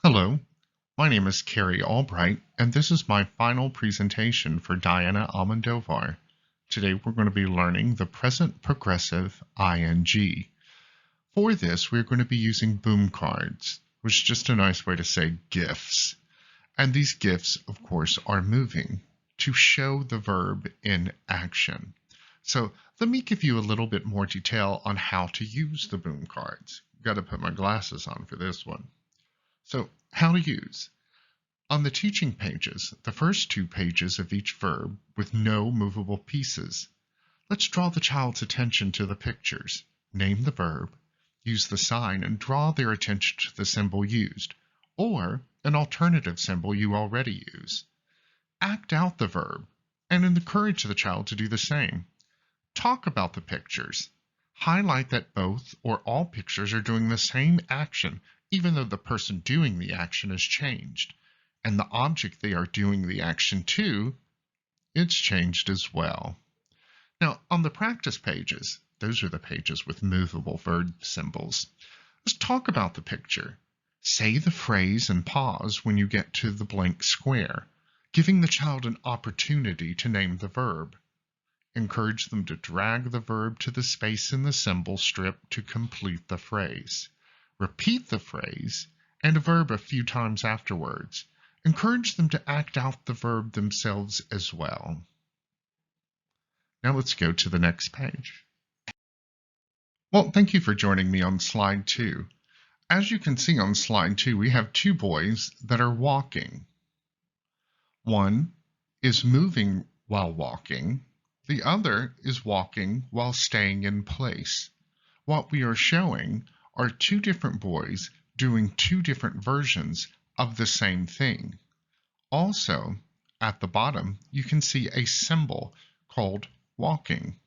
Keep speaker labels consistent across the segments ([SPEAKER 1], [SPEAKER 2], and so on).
[SPEAKER 1] Hello, my name is Carrie Albright, and this is my final presentation for Diana Almondovar. Today we're going to be learning the present progressive ing. For this, we're going to be using boom cards, which is just a nice way to say GIFs. And these GIFs, of course, are moving to show the verb in action. So let me give you a little bit more detail on how to use the boom cards. Got to put my glasses on for this one. So how to use. On the teaching pages, the first two pages of each verb with no movable pieces. Let's draw the child's attention to the pictures. Name the verb, use the sign, and draw their attention to the symbol used, or an alternative symbol you already use. Act out the verb and encourage the child to do the same. Talk about the pictures. Highlight that both or all pictures are doing the same action, even though the person doing the action has changed, and the object they are doing the action to, it's changed as well. Now, on the practice pages, those are the pages with movable verb symbols. Let's talk about the picture. Say the phrase and pause when you get to the blank square, giving the child an opportunity to name the verb. Encourage them to drag the verb to the space in the symbol strip to complete the phrase. Repeat the phrase and a verb a few times afterwards. Encourage them to act out the verb themselves as well. Now let's go to the next page. Well, thank you for joining me on slide 2. As you can see on slide 2, we have two boys that are walking. One is moving while walking. The other is walking while staying in place. What we are showing are two different boys doing two different versions of the same thing. Also, at the bottom, you can see a symbol called walking.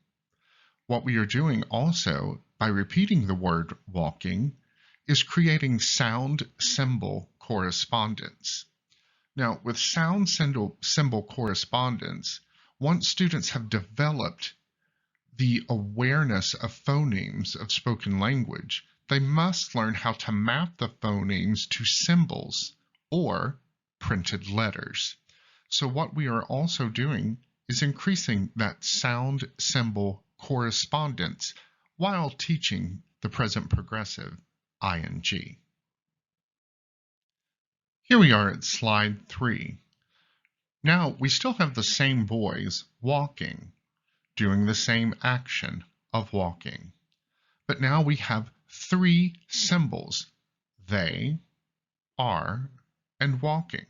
[SPEAKER 1] What we are doing also, by repeating the word walking, is creating sound symbol correspondence. Now, with sound symbol correspondence, once students have developed the awareness of phonemes of spoken language, they must learn how to map the phonemes to symbols or printed letters. So what we are also doing is increasing that sound symbol correspondence while teaching the present progressive ing. Here we are at slide 3. Now we still have the same boys walking, doing the same action of walking. But now we have 3 symbols, they, are, and walking.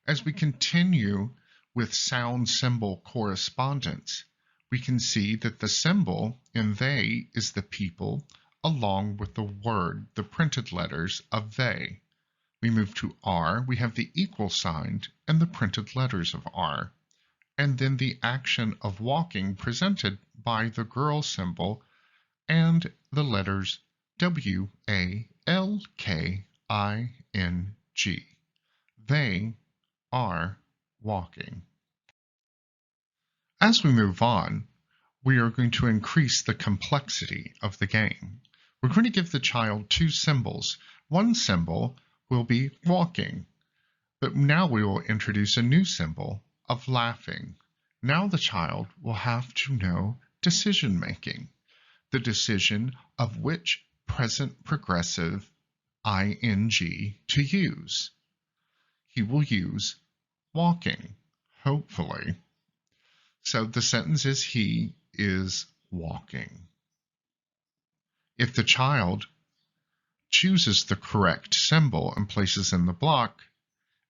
[SPEAKER 1] As we continue with sound symbol correspondence, we can see that the symbol in they is the people along with the word, the printed letters of they. We move to are, we have the equal sign and the printed letters of are, and then the action of walking presented by the girl symbol and the letters W-A-L-K-I-N-G. They are walking. As we move on, we are going to increase the complexity of the game. We're going to give the child 2 symbols. One symbol will be walking, but now we will introduce a new symbol of laughing. Now the child will have to know decision making, the decision of which present progressive ing to use. He will use walking, hopefully. So the sentence is he is walking. If the child chooses the correct symbol and places in the block,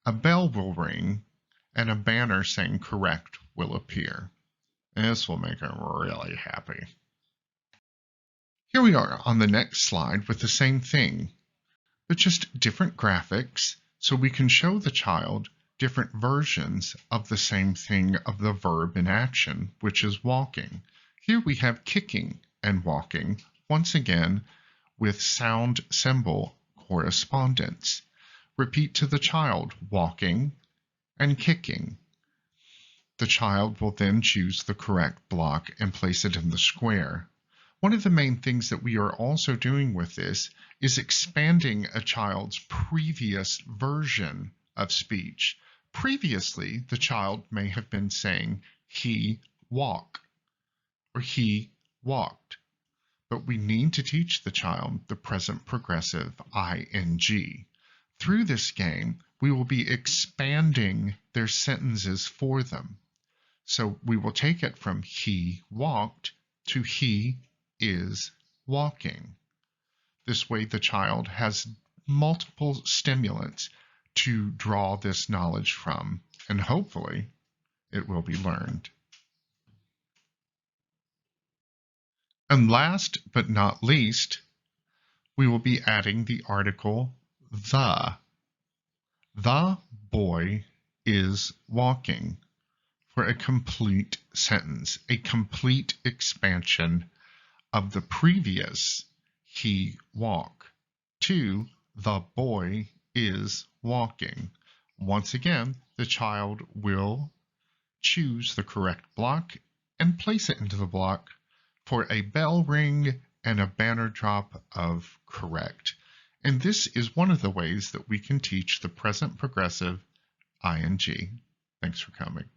[SPEAKER 1] a bell will ring and a banner saying correct will appear. And this will make him really happy. Here we are on the next slide with the same thing, but just different graphics so we can show the child different versions of the same thing of the verb in action, which is walking. Here we have kicking and walking, once again with sound symbol correspondence. Repeat to the child, walking and kicking. The child will then choose the correct block and place it in the square. One of the main things that we are also doing with this is expanding a child's previous version of speech. Previously, the child may have been saying, he walk, or he walked. But we need to teach the child the present progressive ing. Through this game, we will be expanding their sentences for them. So we will take it from he walked to he is walking. This way the child has multiple stimulants to draw this knowledge from, and hopefully it will be learned. And last but not least, we will be adding the article the. The boy is walking for a complete sentence, a complete expansion of the previous he walk to the boy is walking. Once again, the child will choose the correct block and place it into the block for a bell ring and a banner drop of correct. And this is one of the ways that we can teach the present progressive ing. Thanks for coming.